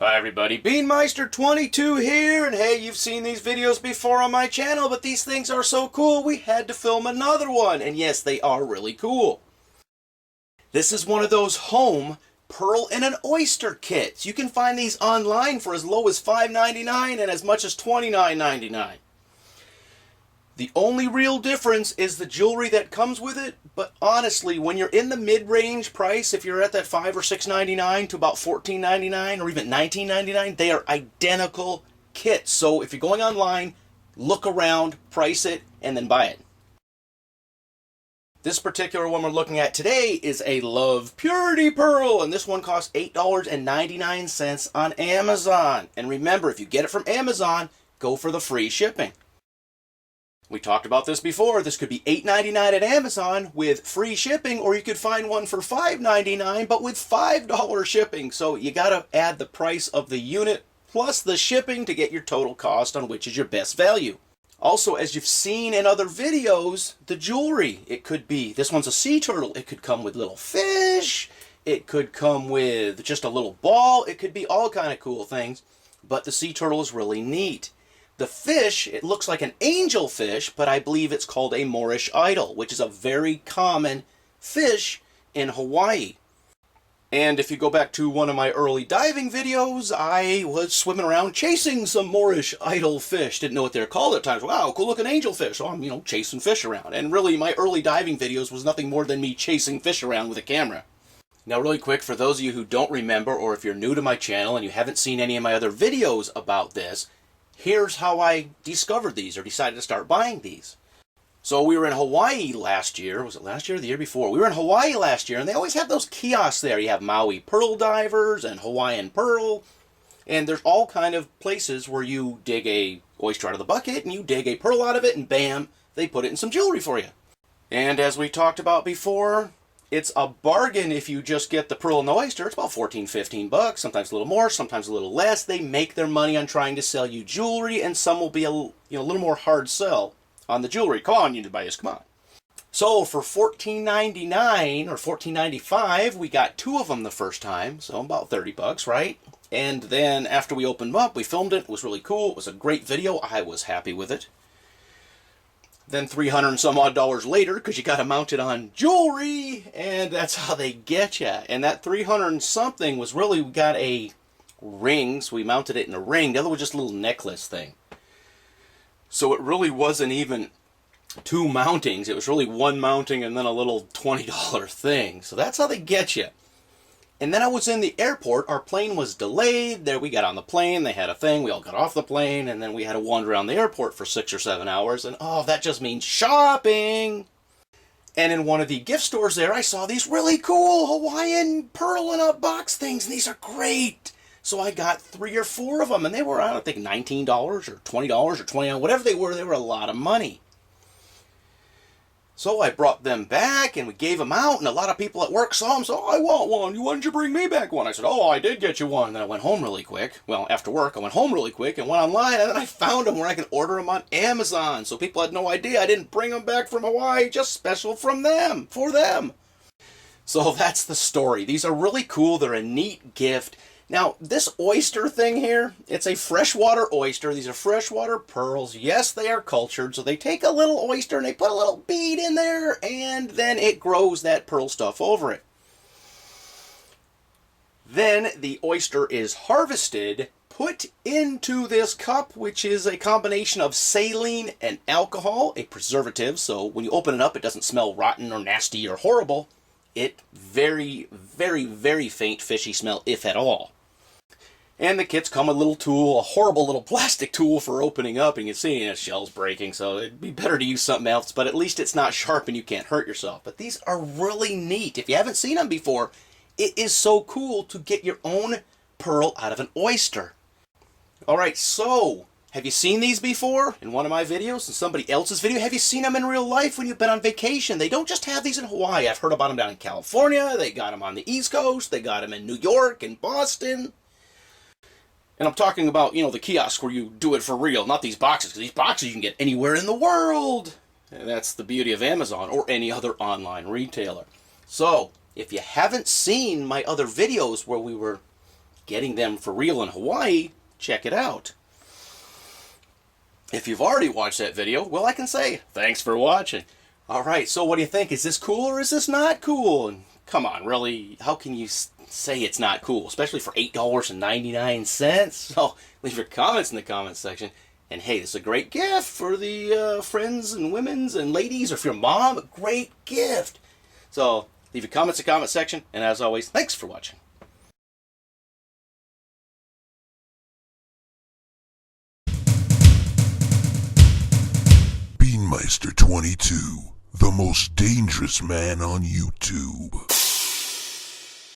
Hi everybody, Beanmeister22 here, and hey, you've seen these videos before on my channel, but these things are so cool we had to film another one, and yes, they are really cool. This is one of those home pearl and an oyster kits. You can find these online for as low as $5.99 and as much as $29.99. The only real difference is the jewelry that comes with it, but honestly, when you're in the mid-range price, if you're at that $5 or $6.99 to about $14.99 or even $19.99, they are identical kits. So if you're going online, look around, price it, and then buy it. This particular one we're looking at today is a Love Purity Pearl, and this one costs $8.99 on Amazon. And remember, if you get it from Amazon, go for the free shipping. We talked about this before. This could be $8.99 at Amazon with free shipping, or you could find one for $5.99 but with $5 shipping. So you got to add the price of the unit plus the shipping to get your total cost on which is your best value. Also, as you've seen in other videos, the jewelry, it could be, this one's a sea turtle. It could come with little fish. It could come with just a little ball. It could be all kind of cool things, but the sea turtle is really neat. The fish, it looks like an angelfish, but I believe it's called a Moorish idol, which is a very common fish in Hawaii. And if you go back to one of my early diving videos, I was swimming around chasing some Moorish idol fish. Didn't know what they were called at times. Wow, cool looking angelfish. So I'm, chasing fish around. And really, my early diving videos was nothing more than me chasing fish around with a camera. Now, really quick, for those of you who don't remember, or if you're new to my channel and you haven't seen any of my other videos about this, here's how I discovered these or decided to start buying these. So we were in Hawaii last year. Was it last year or the year before? We were in Hawaii last year, and they always have those kiosks there. You have Maui Pearl Divers and Hawaiian Pearl, and there's all kind of places where you dig a oyster out of the bucket and you dig a pearl out of it, and bam, they put it in some jewelry for you. And as we talked about before, it's a bargain if you just get the pearl and the oyster. It's about $14, $15, sometimes a little more, sometimes a little less. They make their money on trying to sell you jewelry, and some will be a little more hard sell on the jewelry. Come on, you need to buy this, come on. So for $14.99 or $14.95, we got two of them the first time, so about $30, right? And then after we opened them up, we filmed it. It was really cool. It was a great video. I was happy with it. Then $300 and some odd later, because you got to mount it on jewelry, and that's how they get you. And that 300 and something was really, we got a ring, so we mounted it in a ring. The other was just a little necklace thing. So it really wasn't even two mountings. It was really one mounting and then a little $20 thing. So that's how they get you. And then I was in the airport. Our plane was delayed. There we got on the plane. They had a thing. We all got off the plane. And then we had to wander around the airport for 6 or 7 hours. And oh, that just means shopping. And in one of the gift stores there, I saw these really cool Hawaiian pearl in a box things. And these are great. So I got 3 or 4 of them. And they were, I don't think, $19 or $20 or $29. Whatever they were a lot of money. So I brought them back, and we gave them out, and a lot of people at work saw them, so, I want one. Why didn't you bring me back one? I said, I did get you one. And then I went home really quick. Well, after work, I went home really quick and went online, and then I found them where I can order them on Amazon. So people had no idea I didn't bring them back from Hawaii, just special from them, for them. So that's the story. These are really cool. They're a neat gift. Now, this oyster thing here, it's a freshwater oyster. These are freshwater pearls. Yes, they are cultured, so they take a little oyster and they put a little bead in there, and then it grows that pearl stuff over it. Then the oyster is harvested, put into this cup, which is a combination of saline and alcohol, a preservative, so when you open it up, it doesn't smell rotten or nasty or horrible. It very, very, very faint fishy smell, if at all. And the kits come with a little tool, a horrible little plastic tool for opening up. And you can see the shell's breaking, so it'd be better to use something else. But at least it's not sharp and you can't hurt yourself. But these are really neat. If you haven't seen them before, it is so cool to get your own pearl out of an oyster. All right, so have you seen these before in one of my videos, in somebody else's video? Have you seen them in real life when you've been on vacation? They don't just have these in Hawaii. I've heard about them down in California. They got them on the East Coast. They got them in New York and Boston. And I'm talking about, the kiosk where you do it for real, not these boxes, because these boxes you can get anywhere in the world. And that's the beauty of Amazon or any other online retailer. So, if you haven't seen my other videos where we were getting them for real in Hawaii, check it out. If you've already watched that video, well, I can say, thanks for watching. Alright, so what do you think? Is this cool or is this not cool? And come on, really, how can you say it's not cool? Especially for $8.99. So leave your comments in the comments section. And hey, this is a great gift for the friends and women's and ladies, or if you're a mom, a great gift. So leave your comments in the comment section. And as always, thanks for watching. Beanmeister 22, the most dangerous man on YouTube.